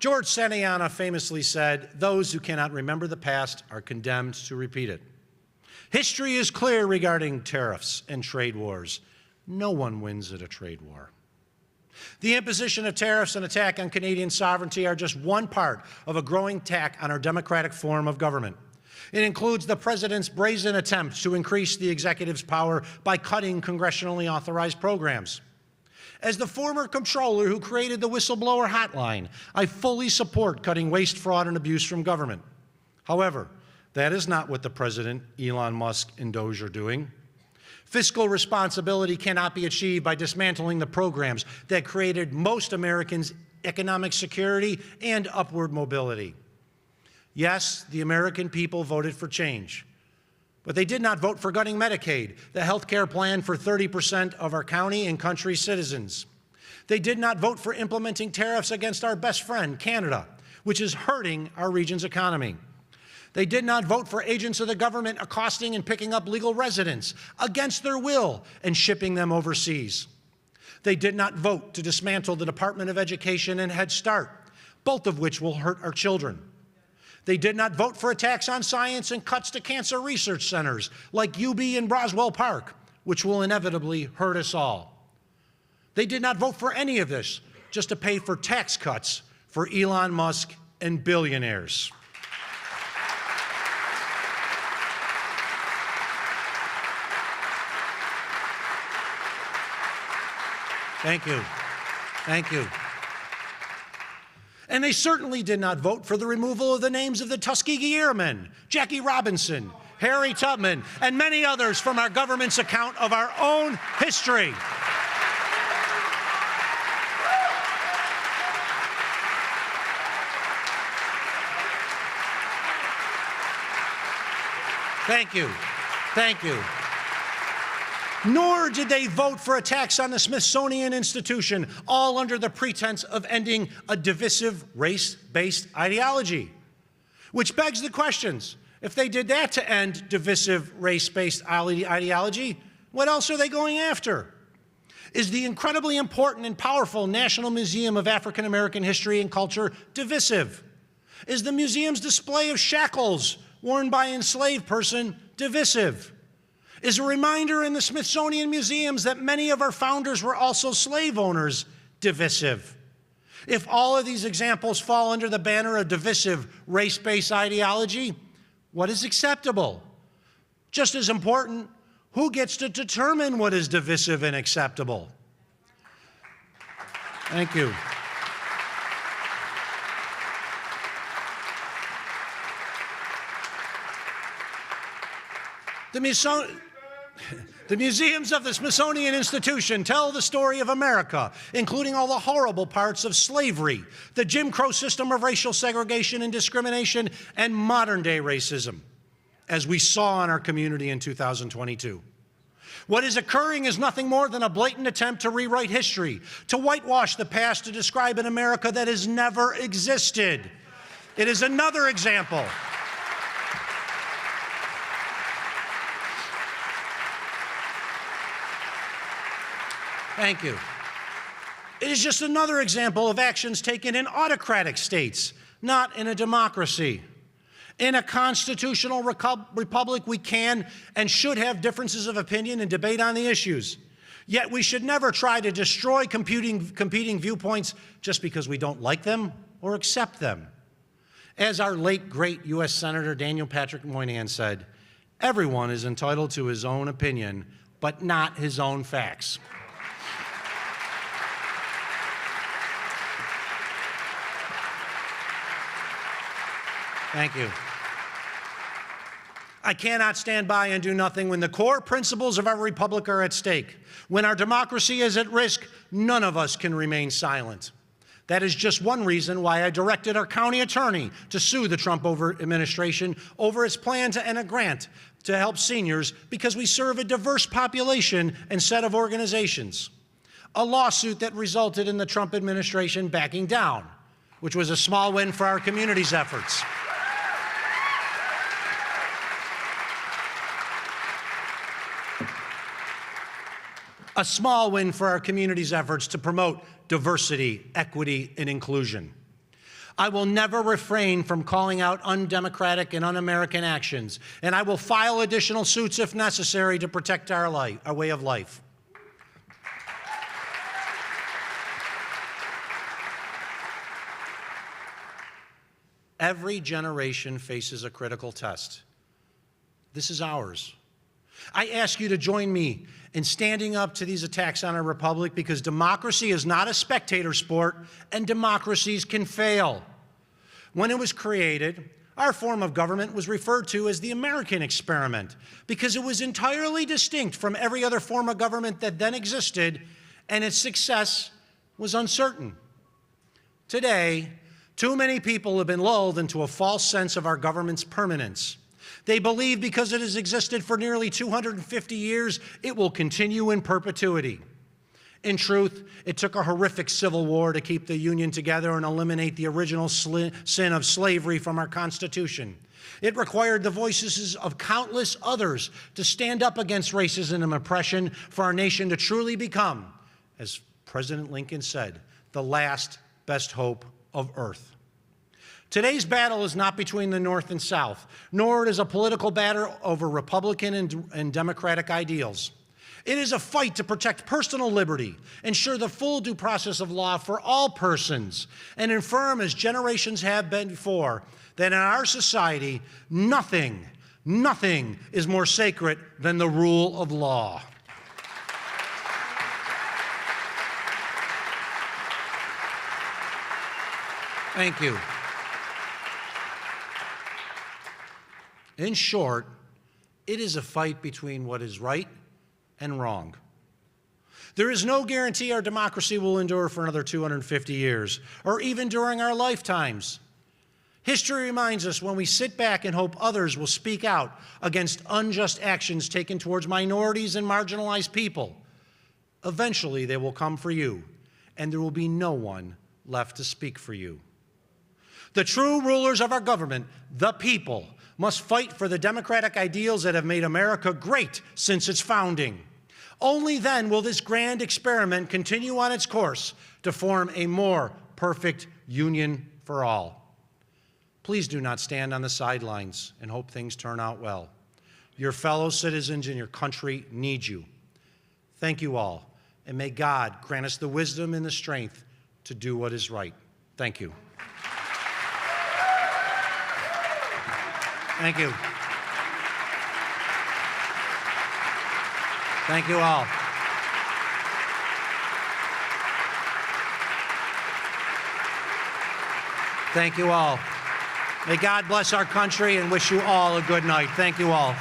George Santayana famously said, "Those who cannot remember the past are condemned to repeat it." History is clear regarding tariffs and trade wars. No one wins at a trade war. The imposition of tariffs and attack on Canadian sovereignty are just one part of a growing attack on our democratic form of government. It includes the President's brazen attempt to increase the executive's power by cutting congressionally authorized programs. As the former comptroller who created the whistleblower hotline, I fully support cutting waste, fraud, and abuse from government. However, that is not what the President, Elon Musk, and Doge are doing. Fiscal responsibility cannot be achieved by dismantling the programs that created most Americans' economic security and upward mobility. Yes, the American people voted for change, but they did not vote for gutting Medicaid, the health care plan for 30% of our county and country citizens. They did not vote for implementing tariffs against our best friend, Canada, which is hurting our region's economy. They did not vote for agents of the government accosting and picking up legal residents against their will and shipping them overseas. They did not vote to dismantle the Department of Education and Head Start, both of which will hurt our children. They did not vote for attacks on science and cuts to cancer research centers like UB and Roswell Park, which will inevitably hurt us all. They did not vote for any of this just to pay for tax cuts for Elon Musk and billionaires. Thank you. Thank you. And they certainly did not vote for the removal of the names of the Tuskegee Airmen, Jackie Robinson, Harry Tubman, and many others from our government's account of our own history. Thank you. Thank you. Nor did they vote for attacks on the Smithsonian Institution, all under the pretense of ending a divisive race-based ideology. Which begs the questions, if they did that to end divisive race-based ideology, what else are they going after? Is the incredibly important and powerful National Museum of African American History and Culture divisive? Is the museum's display of shackles worn by an enslaved person divisive? Is a reminder in the Smithsonian museums that many of our founders were also slave owners divisive? If all of these examples fall under the banner of divisive race-based ideology, what is acceptable? Just as important, who gets to determine what is divisive and acceptable? Thank you. The museums of the Smithsonian Institution tell the story of America, including all the horrible parts of slavery, the Jim Crow system of racial segregation and discrimination, and modern-day racism, as we saw in our community in 2022. What is occurring is nothing more than a blatant attempt to rewrite history, to whitewash the past, to describe an America that has never existed. It is another example. Thank you. It is just another example of actions taken in autocratic states, not in a democracy. In a constitutional republic, we can and should have differences of opinion and debate on the issues. Yet we should never try to destroy competing viewpoints just because we don't like them or accept them. As our late, great U.S. Senator Daniel Patrick Moynihan said, everyone is entitled to his own opinion, but not his own facts. Thank you. I cannot stand by and do nothing when the core principles of our republic are at stake. When our democracy is at risk, none of us can remain silent. That is just one reason why I directed our county attorney to sue the Trump administration over its plan to end a grant to help seniors because we serve a diverse population and set of organizations. A lawsuit that resulted in the Trump administration backing down, which was a small win for our community's efforts. A small win for our community's efforts to promote diversity, equity, and inclusion. I will never refrain from calling out undemocratic and un-American actions, and I will file additional suits if necessary to protect our way of life. Every generation faces a critical test. This is ours. I ask you to join me in standing up to these attacks on our republic, because democracy is not a spectator sport, and democracies can fail. When it was created, our form of government was referred to as the American experiment because it was entirely distinct from every other form of government that then existed, and its success was uncertain. Today, too many people have been lulled into a false sense of our government's permanence. They believe because it has existed for nearly 250 years, it will continue in perpetuity. In truth, it took a horrific civil war to keep the Union together and eliminate the original sin of slavery from our Constitution. It required the voices of countless others to stand up against racism and oppression for our nation to truly become, as President Lincoln said, the last best hope of Earth. Today's battle is not between the North and South, nor it is a political battle over Republican and Democratic ideals. It is a fight to protect personal liberty, ensure the full due process of law for all persons, and affirm, as generations have been before, that in our society, nothing is more sacred than the rule of law. Thank you. In short, it is a fight between what is right and wrong. There is no guarantee our democracy will endure for another 250 years, or even during our lifetimes. History reminds us when we sit back and hope others will speak out against unjust actions taken towards minorities and marginalized people, eventually they will come for you, and there will be no one left to speak for you. The true rulers of our government, the people, must fight for the democratic ideals that have made America great since its founding. Only then will this grand experiment continue on its course to form a more perfect union for all. Please do not stand on the sidelines and hope things turn out well. Your fellow citizens and your country need you. Thank you all, and may God grant us the wisdom and the strength to do what is right. Thank you. Thank you. Thank you all. Thank you all. May God bless our country and wish you all a good night. Thank you all.